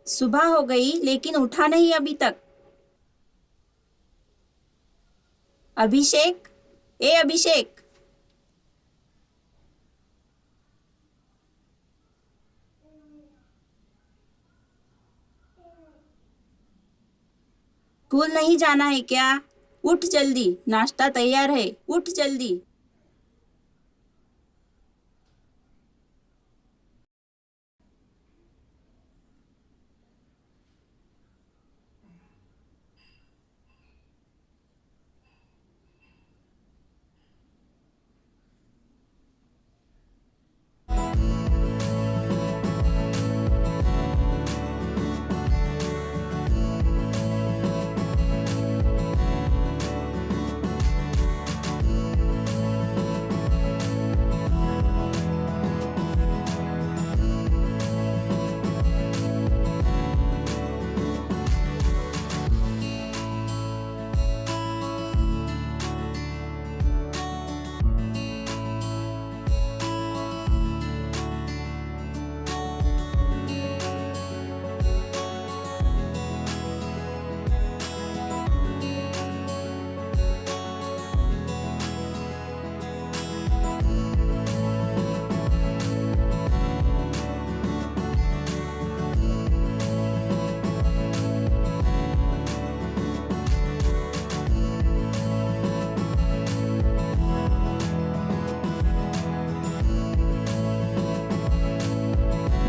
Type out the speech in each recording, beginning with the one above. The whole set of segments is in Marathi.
सुबह हो गई लेकिन उठा नहीं अभी तक। अभिषेक, ए अभिषेक। स्कूल नहीं जाना है क्या? उठ जल्दी, नाश्ता तैयार है, उठ जल्दी।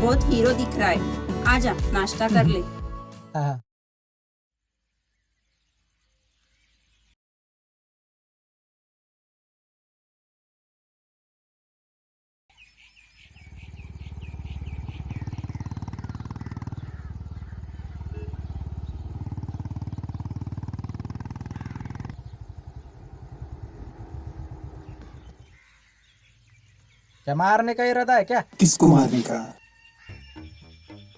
बहुत हीरो दिख रहा है, आजा नाश्ता कर ले। हाँ। क्या मारने का इरादा है क्या? किसको मारने का?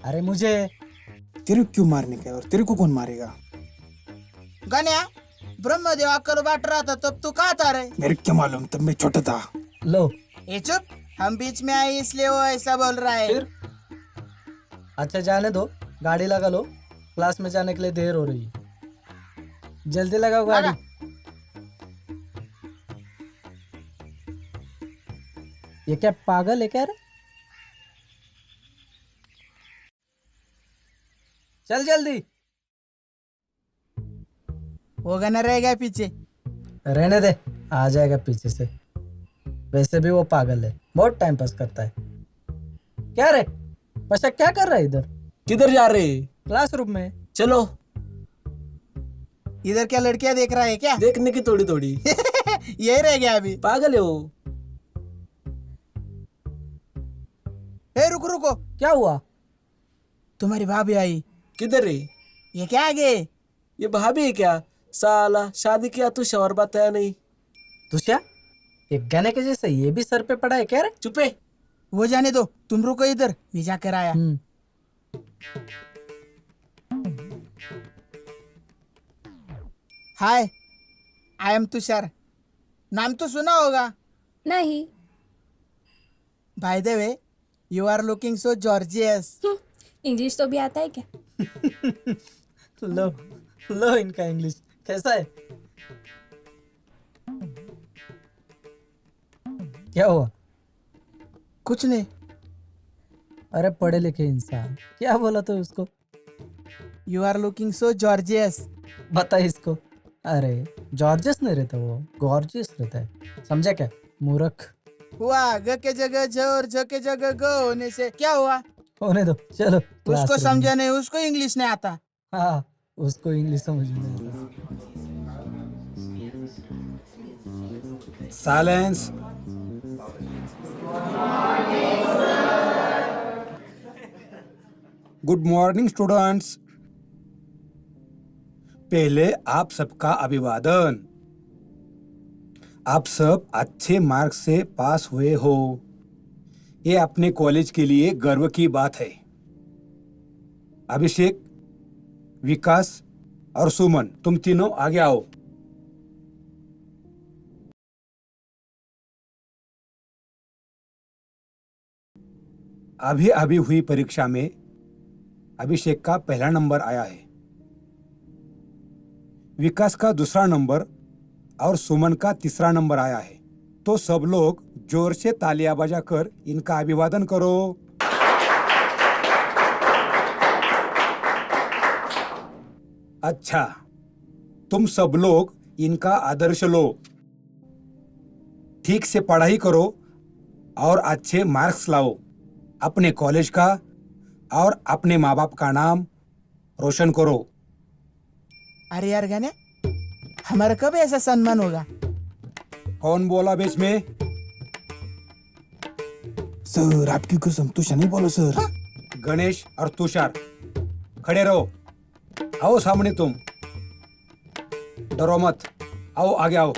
अरे मुझे। तेरे को क्यों मारने का है और तेरे को कौन मारेगा? गण्या, ब्रह्मदेव अक्कल बाट रहा था तब तू कहाँ था रे? मेरे को क्या मालूम, तब मैं छोटा था। लो ये चुप, हम बीच में आए इसलिए वो ऐसा बोल रहा है। फिर अच्छा जाने दो, गाड़ी लगा लो, क्लास में जाने के लिए देर हो रही है। जल्दी लगाओ गाड़ी। लगा। ये क्या पागल है क्या रे? चल जल्दी। वो गना रह गया पीछे। रहने दे, आ जाएगा पीछे से। वैसे भी वो पागल है, बहुत टाइम पास करता है। क्या रे पशा, क्या कर रहा है इधर? किधर जा रहे? क्लासरूम में। चलो। इधर क्या लड़कियां देख रहा है क्या? देखने की थोड़ी थोड़ी। यही रह गया अभी। पागल है वो। ए रुको रुको, क्या हुआ? तुम्हारी भाभी आई। किधर है? ये क्या आगे? ये भाभी है क्या? साला शादी किया तू शौहर बताया नहीं। तुषा, एक गाने के जैसे ये भी सर पे पड़ा है क्या रे? चुपे। वो जाने दो, तुम रुको इधर, मैं जाकर आया। Hi, I am Tushar. नाम तो सुना होगा। नहीं। By the way, you are looking so gorgeous. English तो भी आता है क्या? लो लो, इनका इंग्लिश कैसा है? क्या हुआ? कुछ नहीं। अरे पढ़े लिखे इंसान, क्या बोला तो उसको? You are looking so gorgeous. बता इसको। अरे जॉर्जियस नहीं रहता, वो गॉर्जियस रहता है, समझा क्या मूर्ख? हुआ ग के जगह ज और ज के जगह ग होने से क्या हुआ? होने दो, चलो उसको classroom में। समझा नहीं, उसको इंग्लिश नहीं आता। हाँ, उसको इंग्लिश समझ में नहीं आता। साइलेंस। Good morning students. पहले आप सबका अभिवादन। आप सब अच्छे मार्क्स से पास हुए हो, ये अपने कॉलेज के लिए गर्व की बात है। अभिषेक, विकास और सुमन, तुम तीनों आगे आओ। अभी अभी हुई परीक्षा में अभिषेक का पहला नंबर आया है, विकास का दूसरा नंबर और सुमन का तीसरा नंबर आया है। तो सब लोग जोर से तालियां बजाकर इनका अभिवादन करो। अच्छा, तुम सब लोग इनका आदर्श लो, ठीक से पढ़ाई करो और अच्छे मार्क्स लाओ, अपने कॉलेज का और अपने माँ बाप का नाम रोशन करो। अरे यार गण्या, हमारा कब ऐसा सम्मान होगा? कौन बोला बीच में? सर आपकी कसम तुषार नहीं बोलो सर। गणेश और तुषार खड़े रहो, आओ सामने तुम, डरो मत, आओ आगे आओ।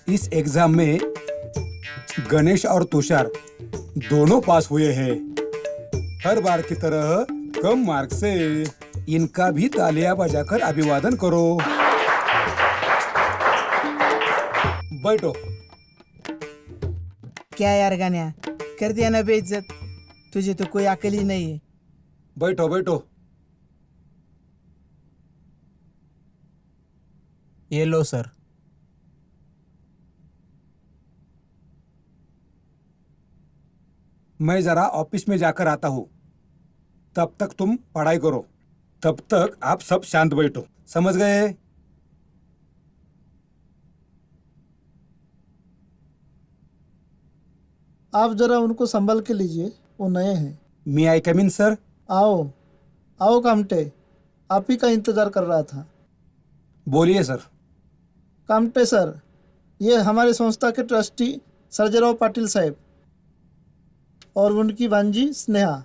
इस एग्जाम में गणेश और तुषार दोनों पास हुए हैं, हर बार की तरह कम मार्क से। इनका भी तालियां बजाकर अभिवादन करो। बैठो। क्या यार गण्या, कर दिया ना बेइज्जत, तुझे तो कोई अकल ही नहीं है। बैठो बैठो। ये लो सर। मैं जरा ऑफिस में जाकर आता हूँ, तब तक तुम पढ़ाई करो, तब तक आप सब शांत बैठो, समझ गए? आप जरा उनको संभल के लीजिए, वो नए हैं। मी आई कम इन सर? आओ आओ कामटे, आप ही का इंतजार कर रहा था। बोलिए सर। कामटे सर, ये हमारी संस्था के ट्रस्टी सर्जेराव पाटिल साहब और उनकी भांजी स्नेहा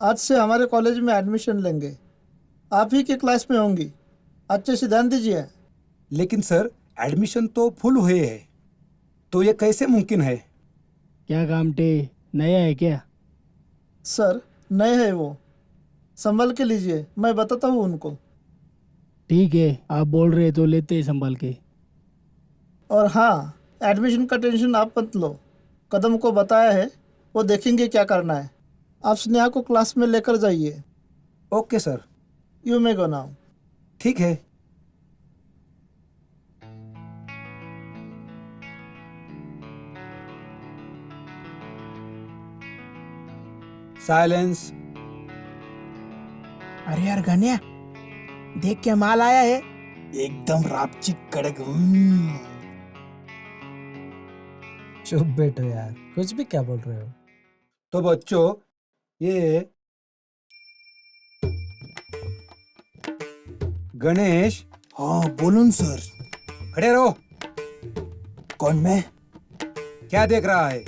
आज से हमारे कॉलेज में एडमिशन लेंगे। आप ही के क्लास में होंगी, अच्छे से ध्यान दीजिए। लेकिन सर एडमिशन तो फुल हुए हैं, तो ये कैसे मुमकिन है? क्या कामटे नया है क्या? सर नए हैं वो, संभल के लीजिए, मैं बताता हूँ उनको। ठीक है, आप बोल रहे तो लेते हैं संभाल के। और हाँ, एडमिशन का टेंशन आप मत लो, कदम को बताया है, वो देखेंगे क्या करना है। आप स्नेहा को क्लास में लेकर जाइए। Okay sir. You may go now. ठीक है। साइलेंस। अरे यार गण्या, देख क्या माल आया है। एकदम रापची कड़क। चुप बैठो यार, कुछ भी क्या बोल रहे हो? तो बच्चों, ये गणेश। हाँ बोलो न सर। खड़े रहो। कौन मैं? क्या देख रहा है?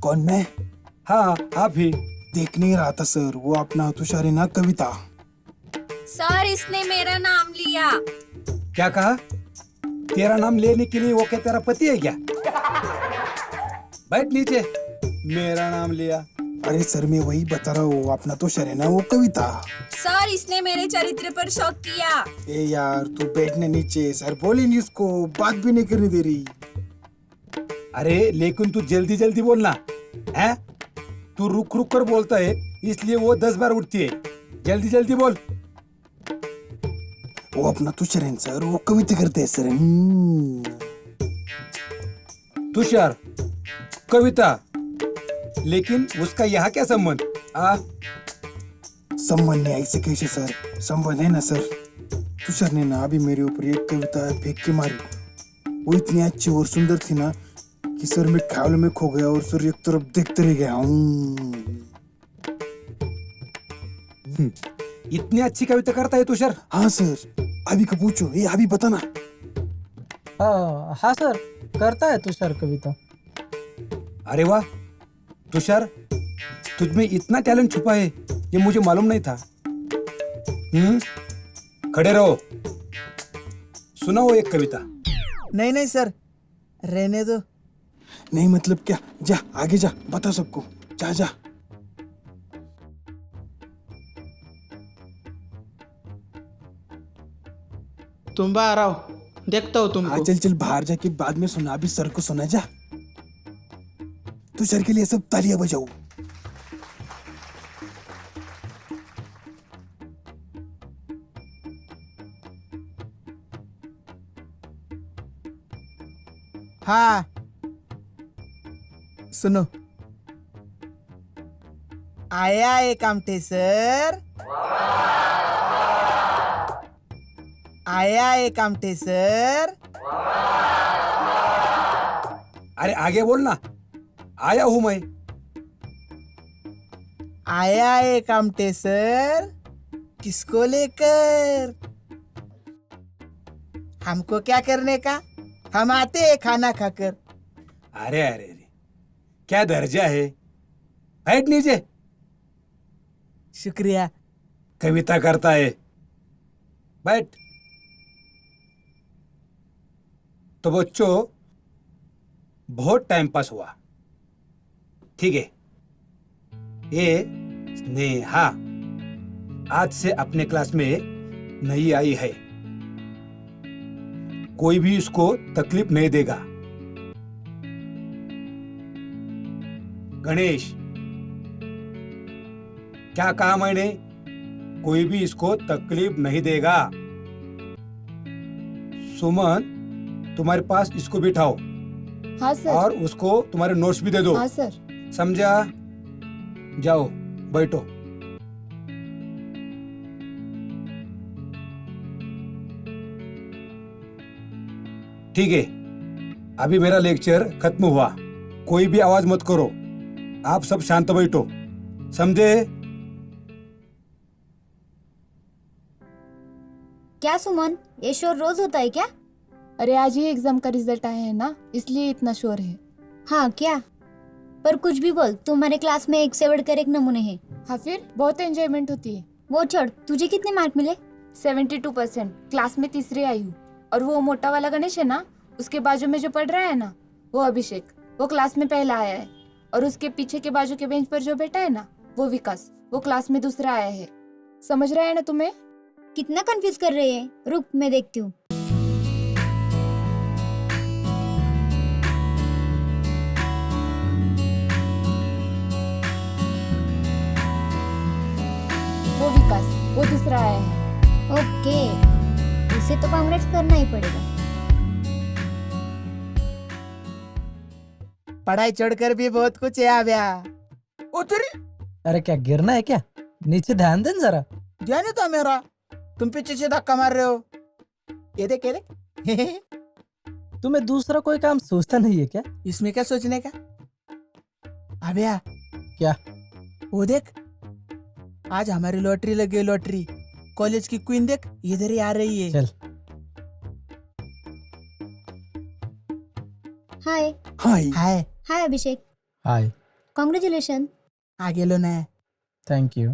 कौन मैं? हाँ आप ही। देख नहीं रहा था सर, वो अपना तुषार है ना कविता। सर इसने मेरा नाम लिया। क्या कहा? तेरा नाम लेने के लिए वो क्या तेरा पति है क्या? बैठ नीचे। मेरा नाम लिया? अरे सर मैं वही बता रहा हूँ, अपना तुषार है ना वो कविता। सर इसने मेरे चरित्र पर शक किया। ए यार तू बैठने नीचे, सर बोले नहीं उसको, बात भी नहीं करने दे रही। अरे लेकिन तू जल्दी जल्दी बोलना है, तू रुक रुक कर बोलता है, इसलिए वो 10 बार उठती है। जल्दी जल्दी बोल। वो अपना तुषार है सर, वो कविता करते हैं सर। तुषार कविता, लेकिन उसका यहाँ क्या संबंध? संबंध नहीं ऐसे कैसे सर, संबंध है ना सर। तुषार ने ना अभी मेरे ऊपर एक कविता फेंक के मारी, वो इतनी अच्छी और सुंदर थी ना कि सर मैं ख्याल में खो गया और सर एक तरफ देखते रह गया। इतनी अच्छी कविता करता है तुषार? हाँ सर, अभी को पूछो, ये अभी बताना। हाँ सर, करता है तुषार कविता। अरे वाह तुषार, तुझमें इतना टैलेंट छुपा है, ये मुझे मालूम नहीं था। खड़े रहो, सुनाओ एक कविता। नहीं नहीं सर, रहने दो। नहीं मतलब क्या, जा आगे जा, बता सबको, जा जा। तुम बाहर आओ, देखता हूँ हाँ तुमको। चल चल बाहर जाके बाद में सुना, अभी सर को सुना जा। तुषार के लिए सब तालियां बजाओ। हाँ सुनो, आया है कामटे सर, आया है कामटे सर। अरे आगे बोल ना, आया हूं मैं। आया है कामटे सर, किसको लेकर? हमको क्या करने का, हम आते हैं खाना खाकर। अरे अरे अरे, क्या दर्जा है। बैठ नीचे। शुक्रिया। कविता करता है, बैठ। तो बच्चों, बहुत टाइम पास हुआ, ठीक है। ये स्नेहा आज से अपने क्लास में नई आई है। कोई भी इसको तकलीफ नहीं देगा। गणेश, क्या कहा मैंने? कोई भी इसको तकलीफ नहीं देगा। सुमन, तुम्हारे पास इसको बिठाओ। हाँ सर। और उसको तुम्हारे नोट्स भी दे दो। हाँ सर। समझा? जाओ बैठो। ठीक है, अभी मेरा लेक्चर खत्म हुआ। कोई भी आवाज मत करो, आप सब शांत बैठो, समझे? क्या सुमन, ये शोर रोज होता है क्या? अरे आज ही एग्जाम का रिजल्ट आया है ना, इसलिए इतना शोर है। हाँ क्या? पर कुछ भी बोल, तुम्हारे क्लास में एक से बढ़कर एक नमूने हैं। हाँ फिर बहुत एंजॉयमेंट होती है। वो छोड़, तुझे कितने मार्क मिले? 72%। क्लास में तीसरी आई हूँ। और वो मोटा वाला गणेश है ना, उसके बाजू में जो पढ़ रहा है ना, वो अभिषेक, वो क्लास में पहला आया है। और उसके पीछे के बाजू के बेंच पर जो बैठा है ना, वो विकास, वो क्लास में दूसरा आया है। समझ रहा है ना तुम्हें? कितना कंफ्यूज कर रहे हैं, रुक मैं देखती हूँ। वो विकास, वो दूसरा आया है। ओके, उसे तो कांग्रेस करना ही पड़ेगा। पढ़ाई छोड़कर भी बहुत कुछ है आव्या। उतरी अरे क्या गिरना है क्या? नीचे ध्यान दें जरा। ध्यान नहीं था मेरा, तुम पीछे से धक्का मार रहे हो। ये देख ये देख। तुम्हें दूसरा कोई काम सोचता नहीं है क्या? इसमें क्या सोचने का आव्या? क्या? वो देख, आज हमारी लॉटरी लगी, लॉटरी। कॉलेज की क्वीन देख, इधर ही आ रही है। चल। हाय। हाय। हाय। हाय अभिषेक, हाय। कॉन्ग्रेचुलेशन। आगे लो ना। Thank you.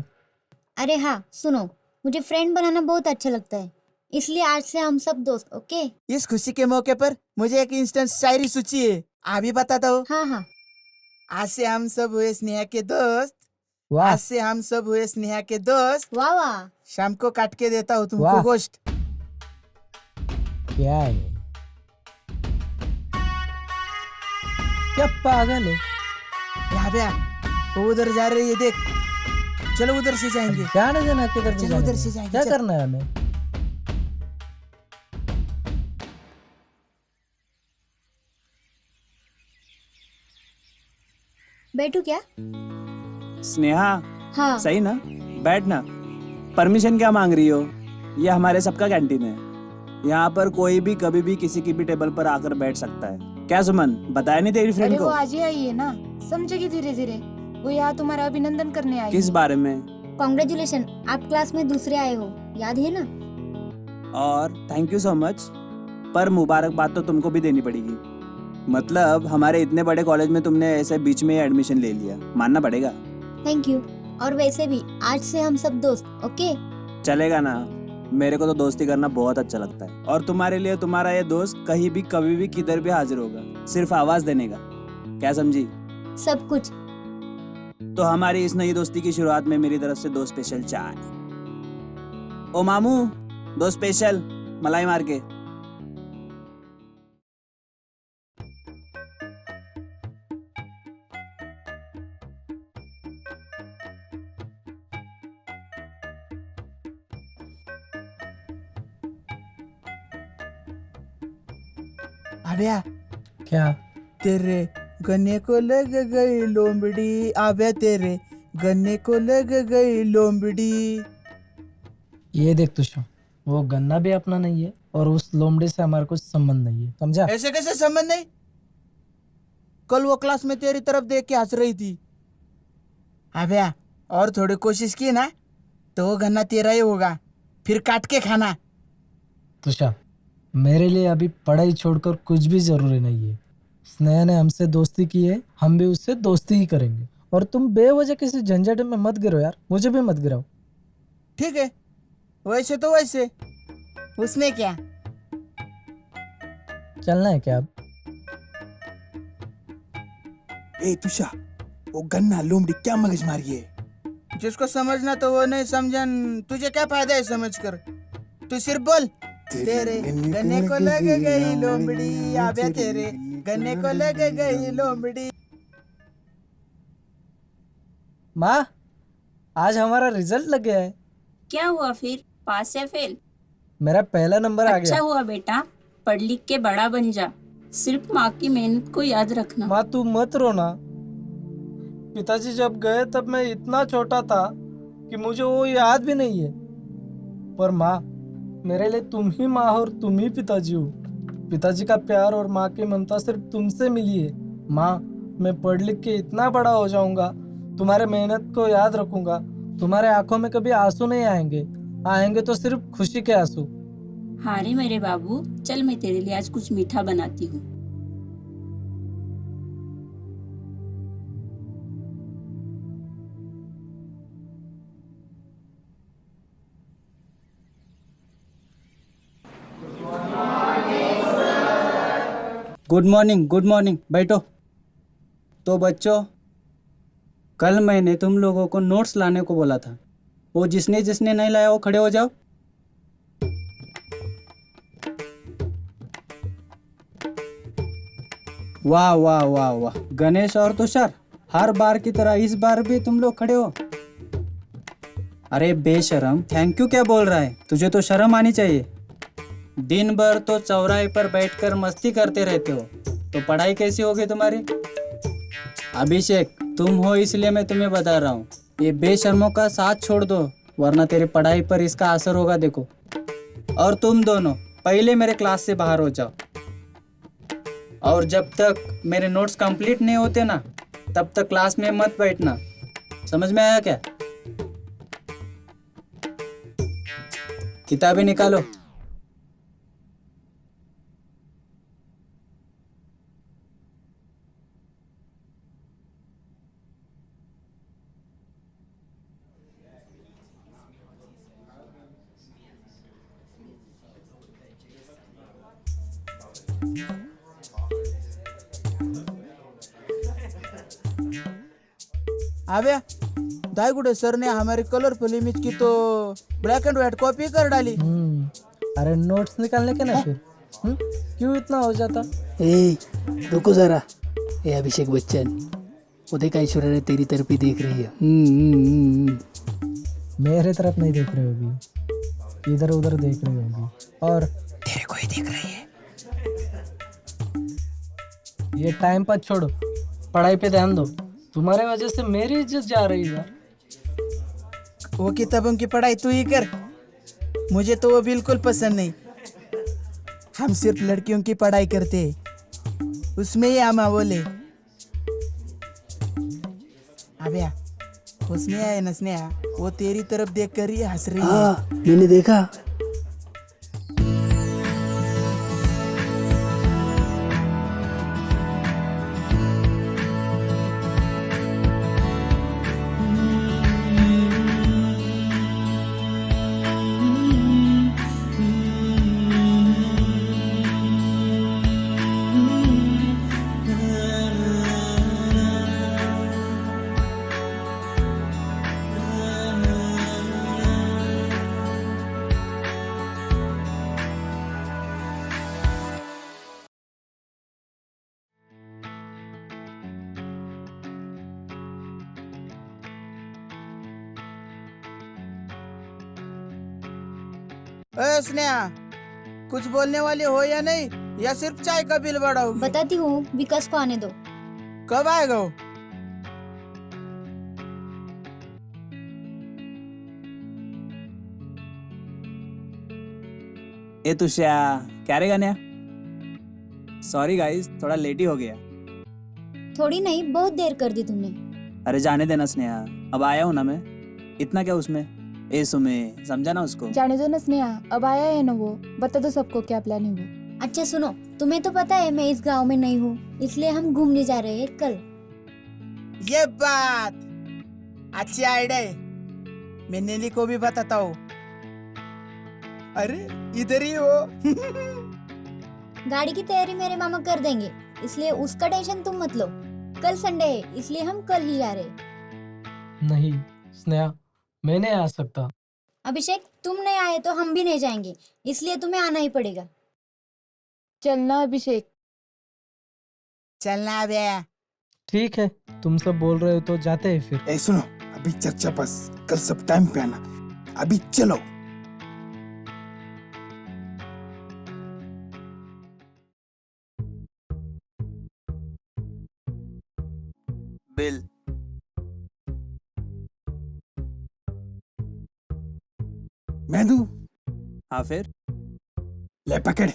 अरे हाँ सुनो, मुझे फ्रेंड बनाना बहुत अच्छा लगता है, इसलिए आज से हम सब दोस्त। ओके? इस खुशी के मौके पर मुझे एक इंस्टेंट शायरी सूची है, अभी बताता हूँ। हाँ हाँ। आज से हम सब हुए स्नेहा के दोस्त। वाह। आज से हम सब हुए स्नेहा के दोस्त। वाह वाह। शाम को काट के देता हूँ तुमको वाह। गोश्त। क्या है? क्या पागल है? यहाँ पे आ, वो उधर जा रही है देख। चलो उधर से जाएंगे। जाने देना, किधर भी चलो जाने उधर देना। से जाएंगे, क्या चल। करना है हमें? बैठू क्या? स्नेहा, हाँ। सही ना? बैठ ना। परमिशन क्या मांग रही हो? ये हमारे सबका कैंटीन है। यहाँ पर कोई भी कभी भी किसी की भी टेबल पर आकर बैठ सकता है। क्या सुमन, बताया नहीं तेरी फ्रेंड अरे को? वो आज ही आई है ना, समझेगी धीरे धीरे। वो यहाँ तुम्हारा अभिनंदन करने आई किस है। बारे में? कॉन्ग्रेचुलेशन, आप क्लास में दूसरे आए हो, याद है ना? और थैंक यू सो मच, पर मुबारकबाद तो तुमको भी देनी पड़ेगी। मतलब हमारे इतने बड़े कॉलेज में तुमने ऐसे बीच में एडमिशन ले लिया, मानना पड़ेगा। Thank you. और वैसे भी आज से हम सब दोस्त। ओके? चलेगा ना? मेरे को तो दोस्ती करना बहुत अच्छा लगता है। और तुम्हारे लिए तुम्हारा ये दोस्त कहीं भी कभी भी किधर भी हाजिर होगा, सिर्फ आवाज देने का। क्या समझी? सब कुछ। तो हमारी इस नई दोस्ती की शुरुआत में मेरी तरफ से 2 स्पेशल चाय। ओ मामू, 2 स्पेशल मलाई मार के। अबे क्या? तेरे गन्ने को लग गई लोमड़ी, अबे तेरे गन्ने को लग गई लोमड़ी। ये देख तुषार, वो गन्ना भी अपना नहीं है और उस लोमड़ी से हमारा कुछ संबंध नहीं है, समझा? ऐसे कैसे संबंध नहीं? कल वो क्लास में तेरी तरफ देख के हंस रही थी। अबे और थोड़ी कोशिश की ना तो वो गन्ना तेरा ही होगा, फिर काट के खाना। तुषार, मेरे लिए अभी पढ़ाई छोड़कर कुछ भी जरूरी नहीं है। स्नेहा ने हमसे दोस्ती की है, हम भी उससे दोस्ती ही करेंगे। और तुम बेवजह किसी झंझट में मत गिरो यार, मुझे भी मत गिराओ। ठीक है, वैसे तो वैसे, उसमें क्या। चलना है क्या अब? ए तुषा, वो गन्ना लोमड़ी क्या मगजमारी है? जिसको समझना तो वो नहीं समझन, तुझे क्या फायदा है समझकर। तू सिर्फ बोल, तेरे गन्ने को लग गई लोमड़ी, अबे तेरे गन्ने को लग गई लोमड़ी। माँ, आज हमारा रिजल्ट लग गया है। क्या हुआ फिर, पास या फेल? मेरा पहला नंबर आ अच्छा गया। हुआ बेटा, पढ़ लिख के बड़ा बन जा। सिर्फ माँ की मेहनत को याद रखना। माँ तू मत रोना। पिताजी जब गए तब मैं इतना छोटा था कि मुझे वो याद भी नहीं है। पर माँ, मेरे लिए तुम ही माँ और तुम ही पिताजी हो। पिताजी का प्यार और माँ की ममता सिर्फ तुमसे मिली है। माँ, मैं पढ़ लिख के इतना बड़ा हो जाऊंगा, तुम्हारे मेहनत को याद रखूंगा। तुम्हारे आंखों में कभी आंसू नहीं आएंगे, आएंगे तो सिर्फ खुशी के आंसू। हाँ रे मेरे बाबू, चल मैं तेरे लिए आज कुछ मीठा बनाती हूँ। गुड मॉर्निंग, बैठो। तो बच्चों, कल मैंने तुम लोगों को नोट्स लाने को बोला था। वो जिसने जिसने नहीं लाया वो खड़े हो जाओ। वाह वाह वाह वाह, गणेश और तुषार, हर बार की तरह इस बार भी तुम लोग खड़े हो। अरे बेशरम, थैंक यू क्या बोल रहा है? तुझे तो शर्म आनी चाहिए। दिन भर तो चौराहे पर बैठकर मस्ती करते रहते हो, तो पढ़ाई कैसी होगी तुम्हारी? अभिषेक, तुम हो इसलिए मैं तुम्हें बता रहा हूँ, ये बेशर्मों का साथ छोड़ दो, वरना तेरी पढ़ाई पर इसका असर होगा, देखो। और तुम दोनों पहले मेरे क्लास से बाहर हो जाओ, और जब तक मेरे नोट्स कंप्लीट नहीं होते ना, तब तक क्लास में मत बैठना। समझ में आया क्या? किताबें निकालो। अबे दाईगुड़े सर ने हमारी कलरफुल इमेज की तो ब्लैक एंड व्हाइट कॉपी कर डाली। अरे नोट्स निकालने के ना फिर क्यों इतना हो जाता? ए रुको जरा, ए अभिषेक बच्चन, वो देखा ऐश्वर्या तेरी तरफ ही देख रही है। मेरे तरफ नहीं देख रही होगी, इधर उधर देख रही होगी, और तेरे को ही देख रही है। ये टाइम पास छोड़ो, पढ़ाई पे ध्यान दो। तुम्हारे वजह से मेरी इज्जत जा रही है। वो किताबों की पढ़ाई तू ही कर, मुझे तो वो बिल्कुल पसंद नहीं। हम सिर्फ लड़कियों की पढ़ाई करते हैं, उसमें ही आमा बोले। अबे वो स्नेहा है ना, स्नेहा, वो तेरी तरफ देख कर ही हंस रही है। हाँ मैंने देखा। स्नेहा, कुछ बोलने वाली हो या नहीं? या सिर्फ चाय का बिल बढ़ाओगी? बताती हूँ, विकास को आने दो। कब आएगा वो? ए तुषार, क्या रे गन्या? सॉरी गाइस, थोड़ा लेट ही हो गया। थोड़ी नहीं, बहुत देर कर दी तुमने। अरे जाने देना स्नेहा, अब आया हूँ ना मैं, इतना क्या उसमें। ए सुमे, समझा ना उसको। जाने दो ना स्नेहा, अब आया है ना वो, बता दो सबको क्या प्लान है वो। अच्छा सुनो, तुम्हें तो पता है मैं इस गांव में नहीं हूँ, इसलिए हम घूमने जा रहे हैं कल। ये बात अच्छी आइडिया है, मैं नीली को भी बताता हूँ। अरे इधर ही हो। गाड़ी की तैयारी मेरे मामा कर देंगे, इसलिए उसका टेंशन तुम मत लो। कल संडे है, इसलिए हम कल ही जा रहे हैं। नहीं स्नेहा, मैं नहीं आ सकता। अभिषेक, तुम नहीं आए तो हम भी नहीं जाएंगे, इसलिए तुम्हें आना ही पड़ेगा। चलना अभिषेक। चलना भैया। ठीक है, तुम सब बोल रहे हो तो जाते हैं फिर। ए सुनो, अभी चर्चा बस, कल सब टाइम पे आना। अभी चलो। बिल। मैं दूं? हाँ फिर। ले पकड़।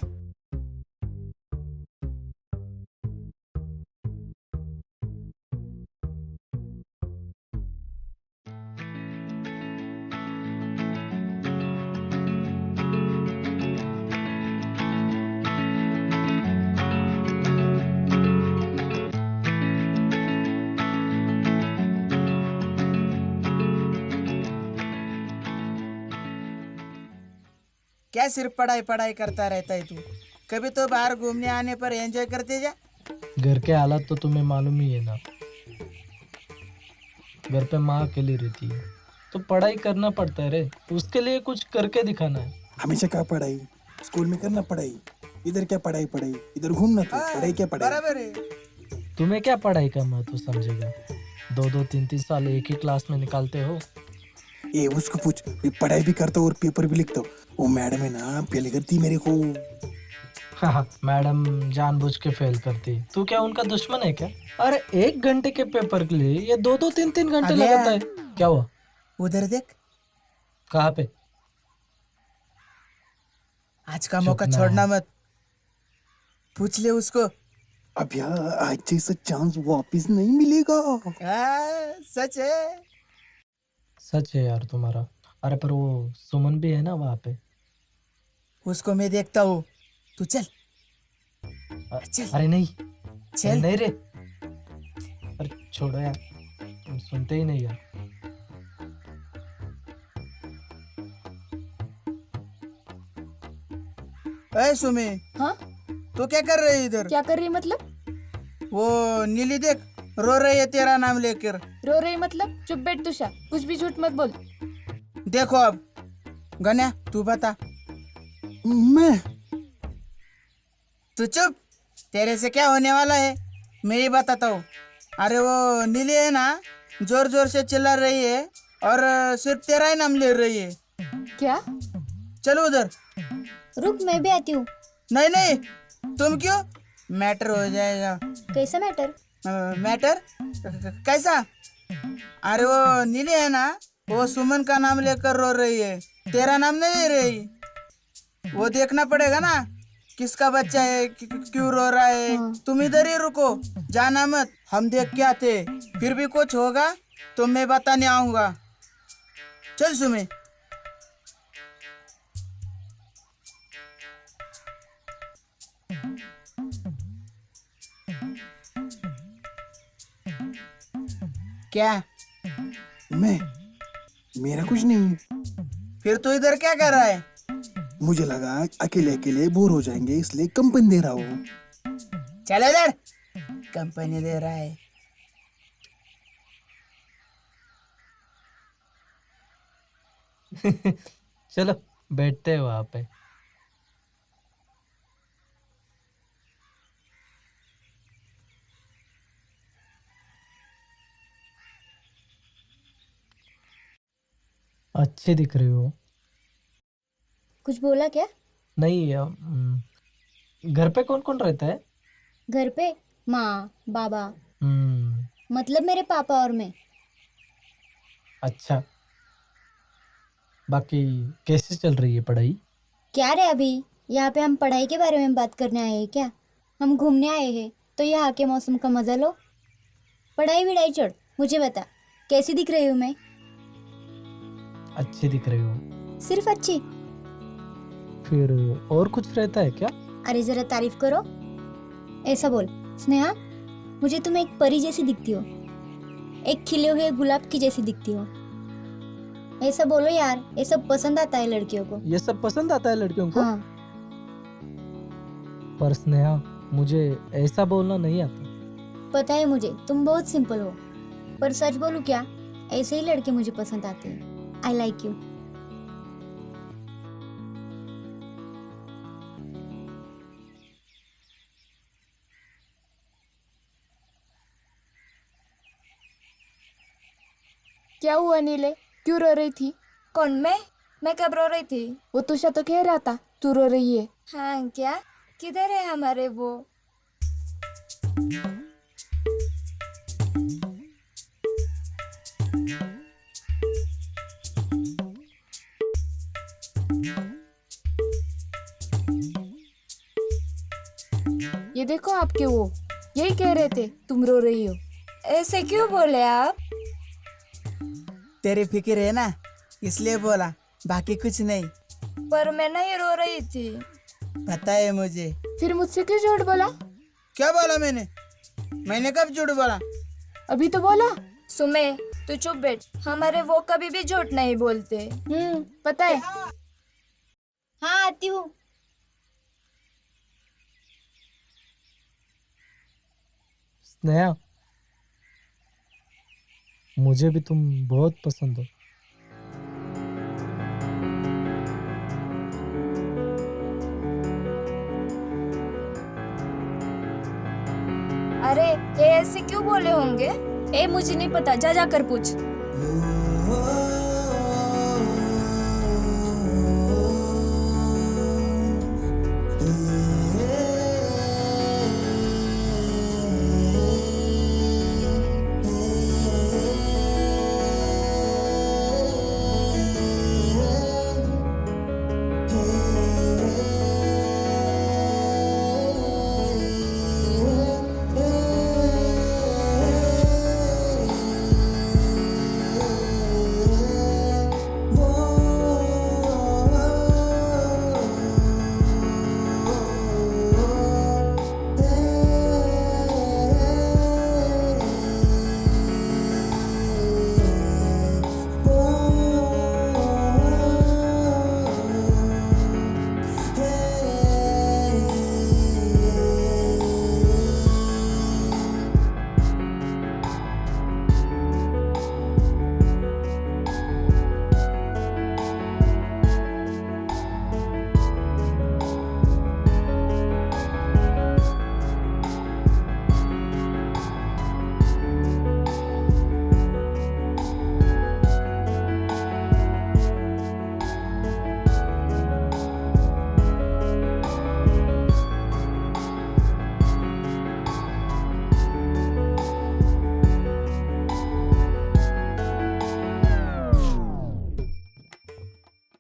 क्या सिर्फ पढ़ाई पढ़ाई करता रहता है तू? कभी तो बाहर घूमने आने पर एंजॉय करते जा। घर के हालात तो तुम्हें मालूम ही है ना। घर पे माँ अकेली रहती है, तो पढ़ाई करना पड़ता है रे, उसके लिए कुछ करके दिखाना है। हमेशा क्या पढ़ाई, स्कूल में करना पढ़ाई, इधर क्या पढ़ाई पढ़ाई, इधर घूमना तो पढ़ाई क्या पढ़ाई। बराबर है। तुम्हें क्या पढ़ाई का महत्व समझेगा? 2-2 3-3 साल एक ही क्लास में निकालते हो। ये उसको पूछ, मैं पढ़ाई भी करता हूँ और पेपर भी लिखता हूँ। वो मैडम है ना, फेल करती मेरे को। हाँ, मैडम जानबूझ के फेल करती। तू क्या उनका दुश्मन है क्या? अरे 1 घंटे के पेपर के लिए ये 2-2 3-3 घंटे अबे! लगाता है। क्या हुआ? उधर देख, कहाँ पे? आज का चुप मौका ना। छोड़ना मत। पूछ ले उसको। अब यार आज जैसा चांस वापिस नहीं मिलेगा। सच है। सच है यार तुम्हारा। अरे पर वो सुमन भी है ना वहाँ पे। उसको मैं देखता हूँ, तू चल। चल। अरे नहीं, चल। नहीं रे। अरे छोड़ो यार, तुम सुनते ही नहीं यार। अरे सुमी, हाँ, तू क्या कर रही है इधर? क्या कर रही है मतलब? वो नीली देख, रो रही है तेरा नाम लेकर। रो रही मतलब? चुप बैठ तुषार, कुछ भी झूठ मत बोल। देखो अब गन्या, तू बता। मैं तू चुप, तेरे से क्या होने वाला है मैं ही बताता हूँ। अरे वो नीली है ना, जोर जोर से चिल्ला रही है और सिर्फ तेरा ही नाम ले रही है। क्या? चलो उधर। रुक, मैं भी आती हूँ। नहीं नहीं, तुम क्यों? मैटर हो जाएगा। कैसा मैटर? मैटर कैसा? अरे वो नीली है ना, वो सुमन का नाम लेकर रो रही है, तेरा नाम नहीं ले रही। वो देखना पड़ेगा ना किसका बच्चा है, क्यों रो रहा है। तुम इधर ही रुको, जाना मत, हम देख के आते। फिर भी कुछ होगा तो मैं बताने आऊंगा। चल सुमी। क्या? मेरा कुछ नहीं। फिर तू इधर क्या कर रहा है? मुझे लगा अकेले अकेले बोर हो जाएंगे, इसलिए कंपनी दे रहा हूँ। चल इधर, कंपनी दे रहा है। चलो बैठते हैं वहाँ पे। अच्छे दिख रही हो। कुछ बोला क्या? नहीं घर पे कौन कौन रहता है? घर पे माँ बाबा, हम्म, मतलब मेरे पापा और मैं। अच्छा। बाकी कैसे चल रही है पढ़ाई? क्या रे अभी, यहाँ पे हम पढ़ाई के बारे में बात करने आए हैं क्या? हम घूमने आए हैं, तो यहाँ के मौसम का मजा लो। पढ़ाई विढ़ाई छोड़, मुझे बता कैसी दिख रही हूँ मैं? अच्छी दिख रही हो। सिर्फ अच्छी? फिर और कुछ रहता है क्या? अरे जरा तारीफ करो। ऐसा बोल स्नेहा, मुझे तुम एक परी जैसी दिखती हो, एक खिले हुए गुलाब की जैसी दिखती हो। ऐसा बोलो यार, ये सब पसंद आता है लड़कियों को। ये सब पसंद आता है लड़कियों को? हाँ। पर स्नेहा, मुझे ऐसा बोलना नहीं आता। पता है मुझे, तुम बहुत सिंपल हो, पर सच बोलूं क्या, ऐसे ही लड़के मुझे पसंद आते हैं। I like you. क्या हुआ नीले, क्यों रो रही थी? कौन मैं कब रो रही थी? वो तुषार तो कह रहा था तू रो रही है। हाँ क्या? किधर है हमारे वो? ये देखो आपके वो यही कह रहे थे तुम रो रही हो। ऐसे क्यों बोले आप? तेरी फिक्र है ना, इसलिए बोला, बाकी कुछ नहीं। पर मैं नहीं रो रही थी। पता है मुझे। फिर मुझसे क्यों झूठ बोला? क्या बोला मैंने कब झूठ बोला? अभी तो बोला। सुमे, तू चुप बैठ, हमारे वो कभी भी झूठ नहीं बोलते। पता है। हाँ आती हूँ। स्नेहा, मुझे भी तुम बहुत पसंद हो। अरे ये ऐसे क्यों बोले होंगे? ए मुझे नहीं पता, जा जाकर पूछ।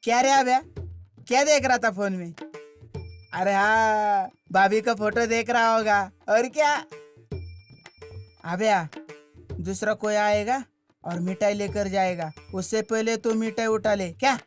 क्या रे अबे, क्या देख रहा था फोन में? अरे हाँ, भाभी का फोटो देख रहा होगा, और क्या? अबे दूसरा कोई आएगा और मिठाई लेकर जाएगा, उससे पहले तू मिठाई उठा ले क्या?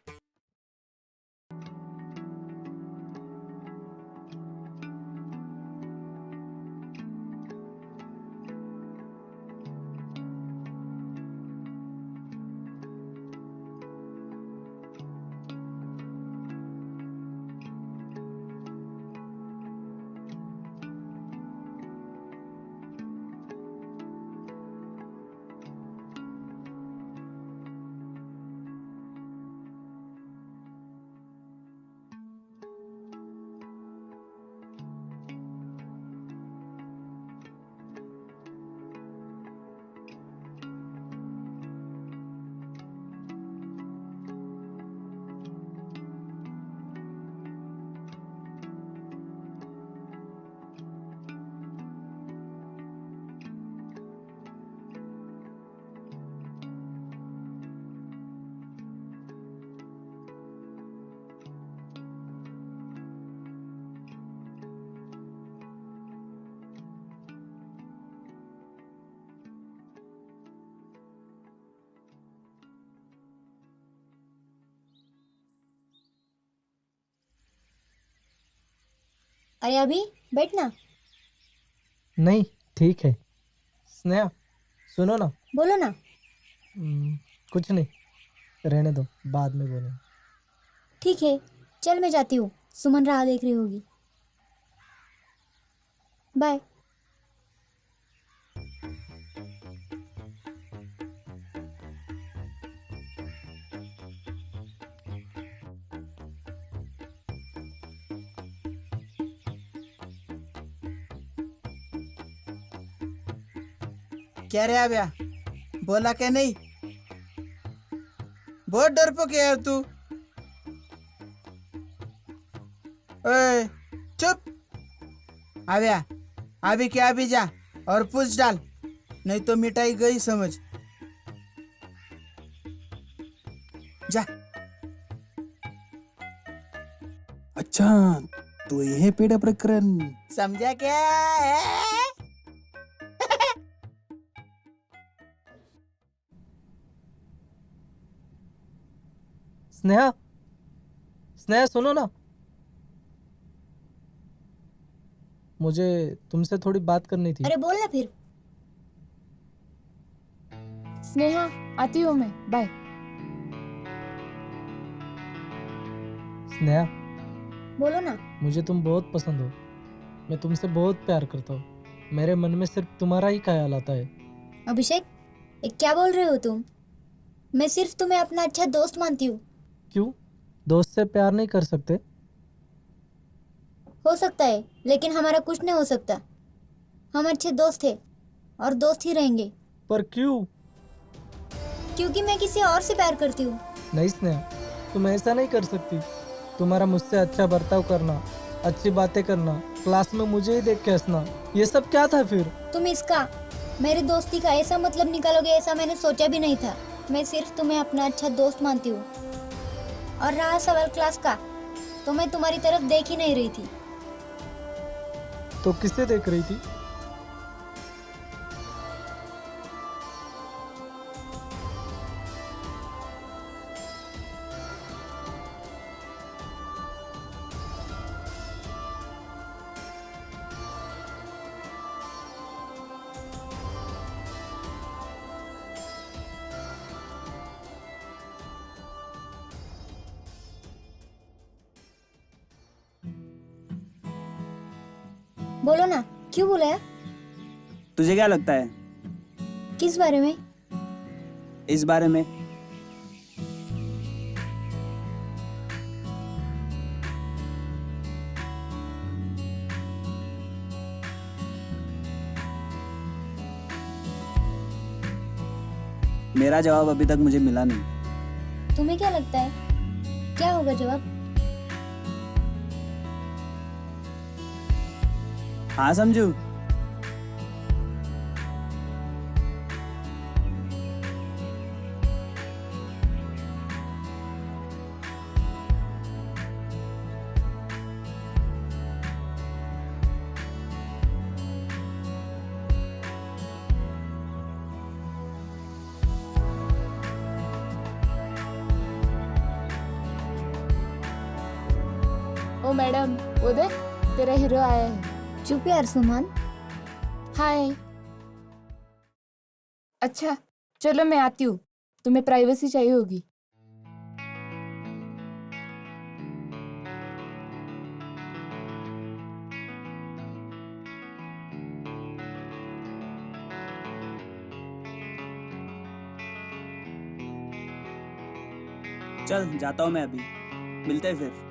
अरे अभी बैठ ना। नहीं ठीक है। स्नेहा सुनो ना। बोलो ना। कुछ नहीं, रहने दो, बाद में बोलेंगे। ठीक है, चल मैं जाती हूँ, सुमन राह देख रही होगी। बाय। क्या रे आभ्या, बोला क्या नहीं? बहुत डरपोक है यार तू। ओए चुप। आभ्या, अभी क्या अभी जा और पूछ डाल, नहीं तो मिठाई गई समझ। जा। अच्छा, तो यह पेड़ प्रकरण समझा क्या है? स्नेहा, स्नेहा सुनो ना, मुझे तुमसे थोड़ी बात करनी थी। अरे बोल ना फिर। स्नेहा आती हूँ मैं, बाय। स्नेहा, बोलो ना। मुझे तुम बहुत पसंद हो, मैं तुमसे बहुत प्यार करता हूँ, मेरे मन में सिर्फ तुम्हारा ही ख्याल आता है। अभिषेक, ये क्या बोल रहे हो तुम? मैं सिर्फ तुम्हें अपना अच्छा दोस्त मानती हूँ। क्यों, दोस्त से प्यार नहीं कर सकते? हो सकता है, लेकिन हमारा कुछ नहीं हो सकता। हम अच्छे दोस्त हैं और दोस्त ही रहेंगे। पर क्यों? क्योंकि मैं किसी और से प्यार करती हूँ। नहीं स्नेहा, तुम ऐसा नहीं कर सकती। तुम्हारा मुझसे अच्छा बर्ताव करना, अच्छी बातें करना, क्लास में मुझे ही देख के हंसना, ये सब क्या था फिर? तुम इसका, मेरी दोस्ती का ऐसा मतलब निकालोगे, ऐसा मैंने सोचा भी नहीं था। मैं सिर्फ तुम्हें अपना अच्छा दोस्त मानती हूँ। और रहा सवाल क्लास का, तो मैं तुम्हारी तरफ देख ही नहीं रही थी। तो किसे देख रही थी? बोलो ना, क्यों बुलाया? तुझे क्या लगता है? किस बारे में? इस बारे में। मेरा जवाब अभी तक मुझे मिला नहीं। तुम्हें क्या लगता है, क्या होगा जवाब? हाँ समझू। ओ मैडम, वो देख, तेरा हीरो आया है। चुप यार सुमन। हाय। अच्छा चलो मैं आती हूँ, तुम्हें प्राइवेसी चाहिए होगी। चल जाता हूँ मैं अभी, मिलते हैं फिर।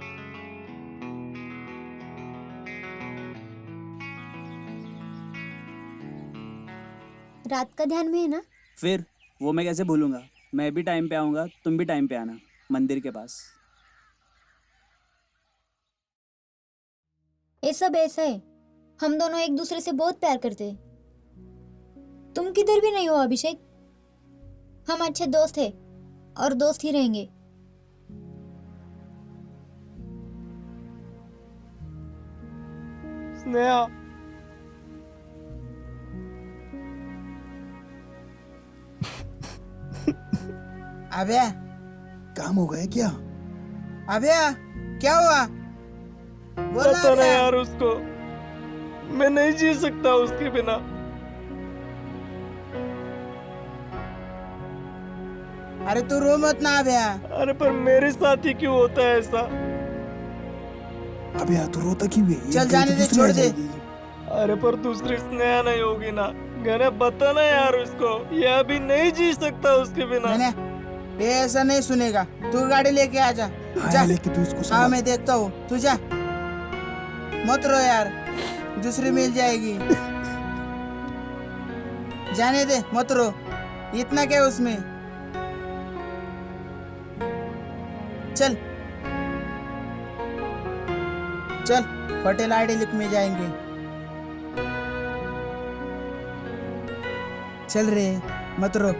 रात का ध्यान में है ना? फिर वो मैं कैसे भूलूंगा। मैं भी टाइम पे आऊँगा, तुम भी टाइम पे आना मंदिर के पास। ये सब ऐसा है, हम दोनों एक दूसरे से बहुत प्यार करते हैं। तुम किधर भी नहीं हो अभिषेक। हम अच्छे दोस्त हैं और दोस्त ही रहेंगे। स्नेहा, अभ्या, काम हो गया क्या? अभ्या क्या हुआ? बोल पता ना नहीं क्या? यार उसको, मैं नहीं जी सकता उसके बिना। अरे तू रो मत ना भैया। अरे पर मेरे साथ ही क्यों होता है ऐसा? अबे यार तू रोता क्यों है? एक चल गई जाने तो दे, दूसरी छोड़ आ दे। जाएगी। अरे पर दूसरी स्नेहा नहीं होगी ना। गने बता ना यार उसको, ये अभी नहीं जी सकता उसके बिना। मैंने ये ऐसा नहीं सुनेगा। तू गाड़ी लेके आ जा। हाँ जा। यार, लेके तू इसको हाँ संभाल। मैं देखता हूँ, तू जा। मत रो यार, दूसरी मिल जाएगी। जाने दे, मत रो। इतना क्या उसमें? चल चल, होटल आइडिलिक में जाएंगे। चल रे, मत रो,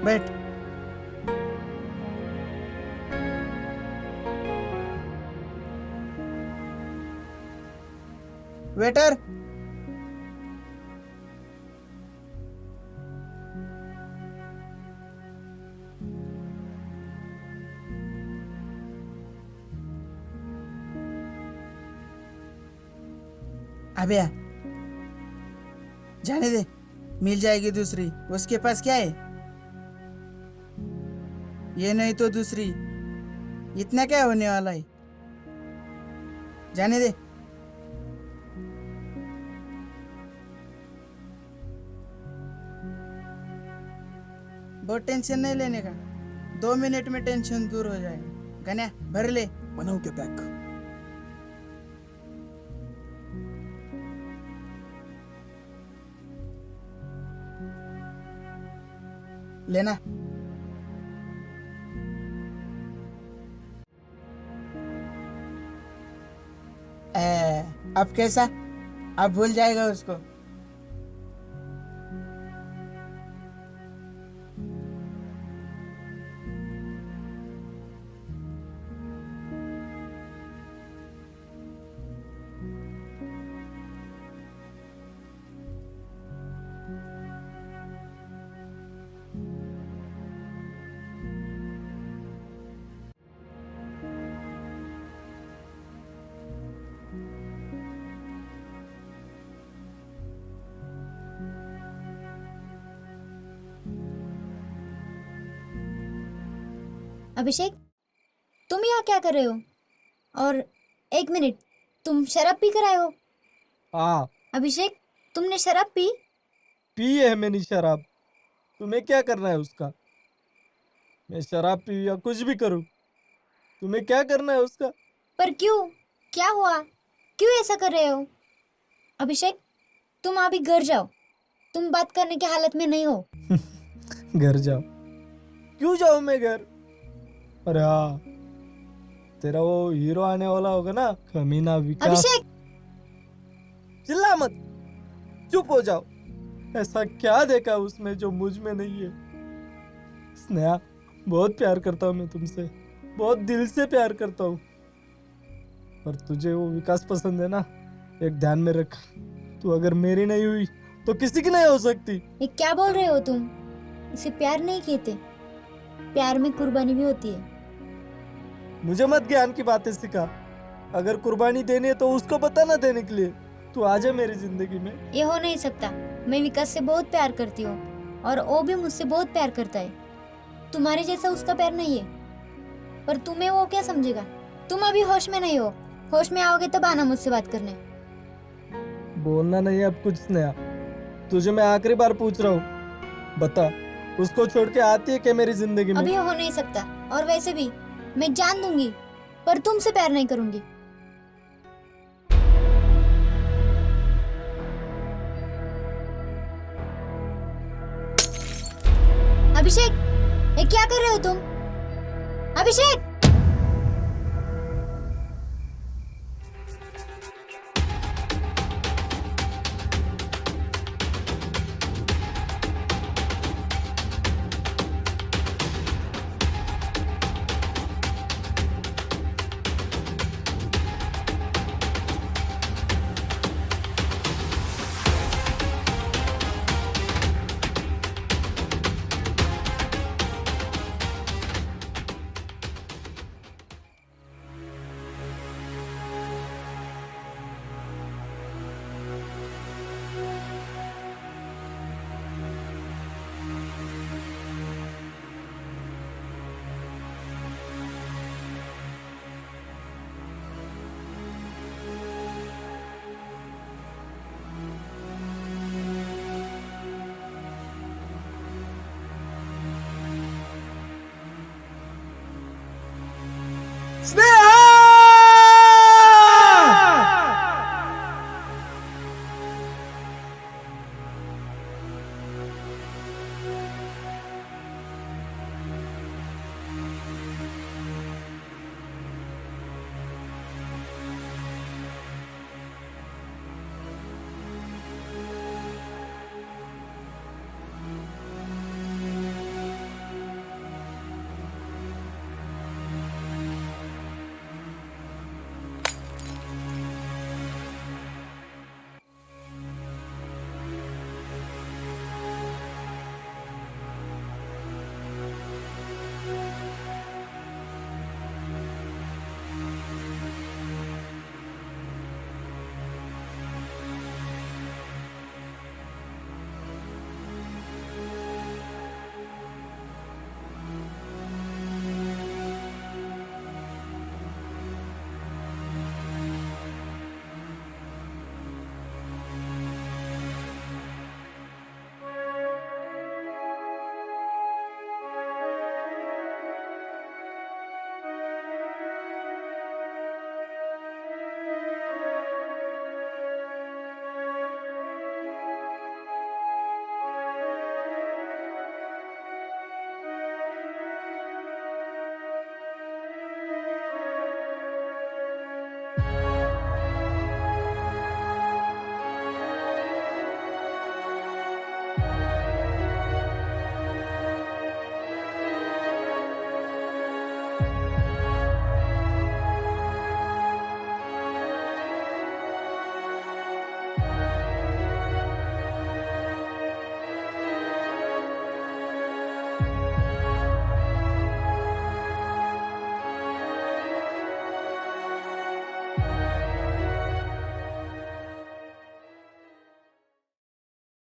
बैठ। वेटर, अबे यार, जाने दे, मिल जाएगी दूसरी। उसके पास क्या है? ये नहीं तो दूसरी। इतना क्या होने वाला है? जाने दे। बहुत टेंशन नहीं लेने का, 2 मिनट में टेंशन दूर हो जाएगा। गन्या भर ले। बनाओ क्या पैक? लेना। अब कैसा? अब भूल जाएगा उसको। अभिषेक, तुम यहाँ क्या कर रहे हो? और एक मिनट, तुम शराब पी कर आए हो? हाँ, अभिषेक, तुमने शराब पी? पी है मैंने शराब। तुम्हें क्या करना है उसका? मैं शराब पी या कुछ भी करूं, तुम्हें क्या करना है उसका? पर क्यों? क्या हुआ? क्यों ऐसा कर रहे हो? अभिषेक, तुम अभी घर जाओ, तुम बात करने की हालत में नहीं हो। घर जाओ? क्यों जाऊं मैं घर? अरे हाँ, तेरा वो हीरो आने वाला होगा ना, कमीना विकास। अभिषेक! चिल्ला मत, चुप हो जाओ। ऐसा क्या देखा उसमें जो मुझ में नहीं है? स्नेहा, बहुत प्यार करता हूँ मैं तुमसे, बहुत दिल से प्यार करता हूँ। पर तुझे वो विकास पसंद है ना, एक ध्यान में रख, तू अगर मेरी नहीं हुई तो किसी की नहीं हो सकती। ये क्या बोल रहे हो तुम? इसे प्यार नहीं कहते, प्यार में कुर्बानी भी होती है। मुझे मत ज्ञान की बातें सिखा। अगर कुर्बानी देनी है तो उसको बता ना देने के लिए। तू आ जा मेरी जिंदगी में। ये हो नहीं सकता। मैं विकास से बहुत प्यार करती हूँ और वो भी मुझसे बहुत प्यार करता है। तुम्हारे जैसा उसका प्यार नहीं है, पर तुम्हें वो क्या समझेगा? तुम अभी होश में नहीं हो, होश में आओगे तब आना मुझसे बात करने। बोलना नहीं है अब कुछ नया। तुझे मैं आखिरी बार पूछ रहा हूँ, बता, उसको छोड़ के आती है क्या मेरी जिंदगी में? अभी हो नहीं सकता, और वैसे भी मैं जान दूंगी, पर तुमसे प्यार नहीं करूंगी। अभिषेक, ये क्या कर रहे हो तुम? अभिषेक!